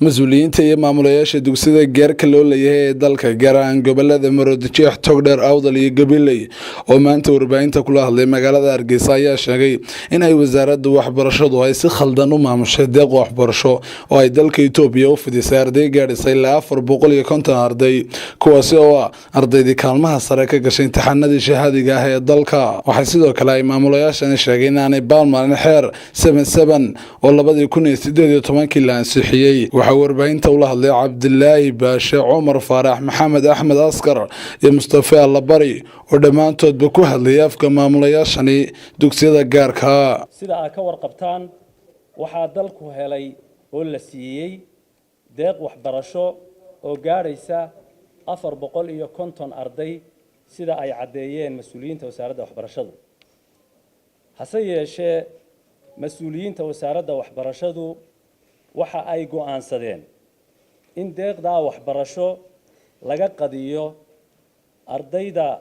mas-uuliyiinta iyo maamulayaasha dugsiyada gaarka loo leeyahay ee dalka gaar ahaan gobolada Maroodijeex, Togdheer, Awdal iyo Gabiley oo maanta warbaahinta kula hadlay magaalada Hargeysa ayaa sheegay in ay wasaaradda waxbarashadu ay si khaldan u maamushay deeq waxbarasho oo ay dalka Itoobiya u fidisay arday gaadhisay ilaa 450 arday kuwaasi oo ah ardaydii kaalmaha sare ka gashay imtixaanadii shahaadiga ah ee dalka. waxay sidoo kale ay maamulayaashani sheegeen in aanay baalmaalin xeer 77 oo 2018 la ansixiyay. warbaahinta ula hadlay Cabdilaahi Baashe, Cumar Faarax, Maxamed Axmed Askar iyo Mustafa Allabari oo dhammaantoodba ku hadlay afka maamulayaashani dugsiyada gaarka. sida ay ka warqabtaan waxaa dalku helay oo la siiyay deeq waxbarasho oo gaaraysa 450 arday sida ay cadeeyeen mas'uuliyiinta wasaaradda waxbarashadu. hase yeeshee mas'uuliyiinta wasaaradda waxbarashadu waxa ay go'aansadeen in deeqda waxbarasho laga qadiyo ardayda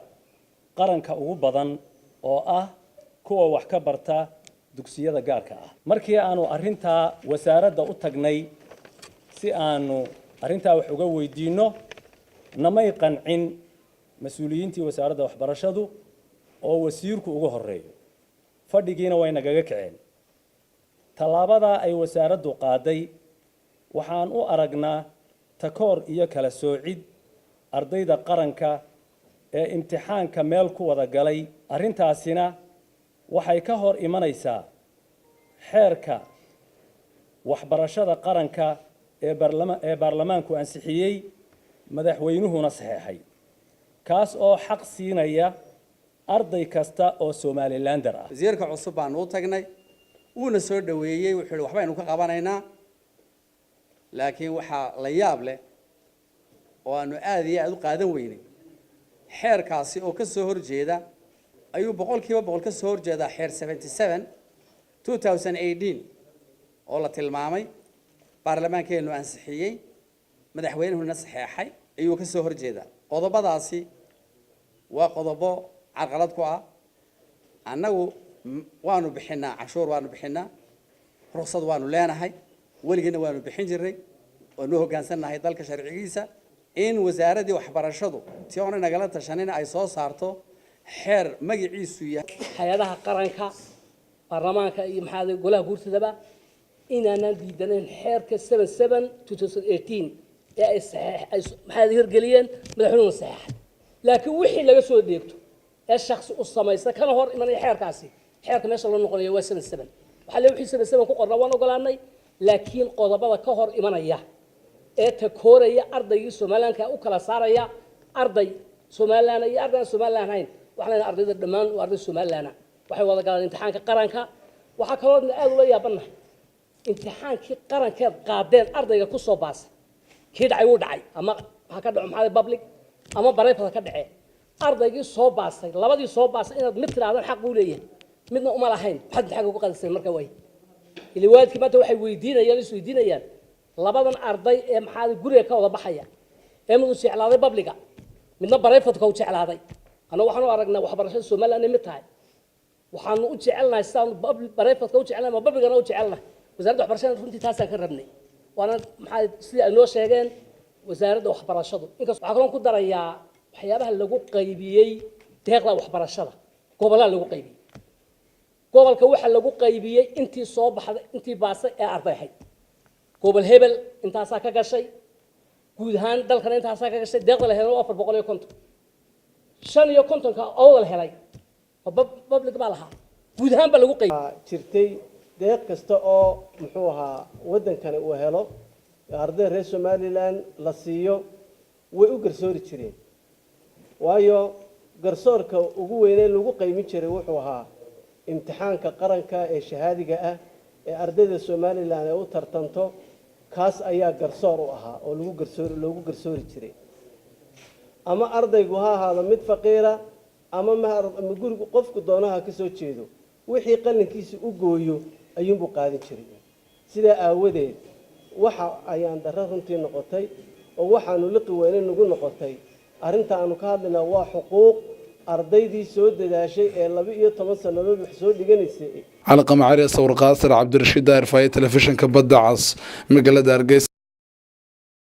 qaranka ugu badan oo ah kuwa wax ka barta dugsiyada gaarka ah. markii aanu arinta wasaaradda u tagnay si aanu arinta wax uga weydiino namay qancin mas'uuliyiintii wasaaradda waxbarashadu oo wasiirku ugu horeeyo fadhigiina way nagaga kaceen. talaabada ay wasaaraddu qaaday waxaan u aragnaa takoor iyo kala soocid ardayda qaranka ee imtixaanka meel ku wada galay. arintaasina waxay ka hor imanaysaa xeerka waxbarashada qaranka ee baarlamaanku ansixiyay madaxweynuhuna saxeexay kaas oo xaq siinaya arday kasta oo Somalilander ah. wasiirka cusub baan u tagnay uuna soo dhaweeyay wuxuu waxba inuu ka qabanaynaa laakiin waxa la yaab leh oo aanu aad iyo aad u qaadan weynay xeerkaasi oo ka soo horjeeda ayuu boqolkiiba ka soo horjeeda xeer 77 2018 oo la tilmaamay baarlamaankeenu ansixiyay madaxweynuhuna saxeexay ayuu ka soo horjeeda. qodobadaasi waa qodobo carqalad ku ah. annagu waanu bixinaa cashuur, waanu bixinaa ruqsad, waanu leenahay weligeena waanu bixin jiray oo noo hogaansanahay dalka sharcigiisa. in wasaaradii waxbarashadu tii oo nagala tashanina ay soo saarto xeer magaciisu yahay hay'adaha qaranka baarlamaanka iyo maxaa golaha guurtidaba inaanan diidaneyn xeerka 77 2018 ee ay saxeex maxaa hirgeliyeen madaxweynuhu saxeexay. laakiin wixii laga soo deegto ee shakhsi u sameeyay kana hor imanay xeerkaasi xeerka meesha loo noqonayo waa 77 waxa la wixii 77 ku qorna waan ogolaanay. laakiin qodobada ka hor imanaya ee takooraya ardayga Soomaaliyeedka u kala saaraya arday Soomaaliyeed iyo arday Soomaaliyeed ahayn waxaan ardayda dhamaan u arday Soomaaliyeed waxay wada galaan imtixaanka qaranka. waxa kale oo aad ula yaabanahay imtixaankii qaranka qaadeen ardayga ku soo baasay kii dhacay uu dhacay ama waxa ka dhaco maxay public ama private ka dhacay ardaygii soo baasay labadii soo baasay inaad mid tiraadan xaq u leeyahay midna uma lahayn waxaad xaq ugu qadasay marka way ilwaadkii maanta waxay weydiinayaan labadan arday ee maxaa guriga ka wada baxaya ee mid u jeclaaday publica midna private ka u jeclaaday. ana waxaan u aragnaa waxbarashada Soomaaliland mid tahay waxaan u jecelnahay saan private ka u jecelnahay ma publicana u jecelnahay. wasaaradda waxbarashada runtii taas ka rabnay waana maxaa sidii ay noo sheegeen wasaaradda waxbarashadu inkastoo waxa kale oo ku darayaa waxyaabaha lagu qaybiyay deeqda waxbarashada gobolada lagu qaybiyay. gobolka waxa lagu qaybiyay intii soo baxday intii baasay ee arday gobol hebel intaas ka gashay guud ahaan dalkan intaas ka gashay deeqda la helay 450 55 ka oo la helay public ba laha guud ahaan ba lagu qaybiyay jirtay deeq kasta oo muxuu ahaa wadankan uu helo arday reer Somaliland la siiyo way u garsoori jireen. waayo garsoorka ugu weyn ee lagu qaymin jiray wuxuu ahaa imtixaanka qaranka ee shahaadiga ah ee ardayda Somaliland ay u tartanto kaas ayaa garsoor u ahaa oo lagu garsoori jiray. ama ardaygu ha ahaado mid faqiira ama guriga qofku doonaha ka soo jeedo wixii qalinkiisa u gooyo ayuunbu qaadan jiray. sida aawadeed waxa ayaan darro runtii noqotay oo waxaanu liqi weyn nagu noqotay. arinta aanu ka hadlaynaa waa xuquuq ardaydii soo dadaashay ee 12 sanadood wax soo dhiganaysay. على قمع عريس ورقاصر عبد الرشيد داير في تلفزيون كبدا عص مقلد أرجيس.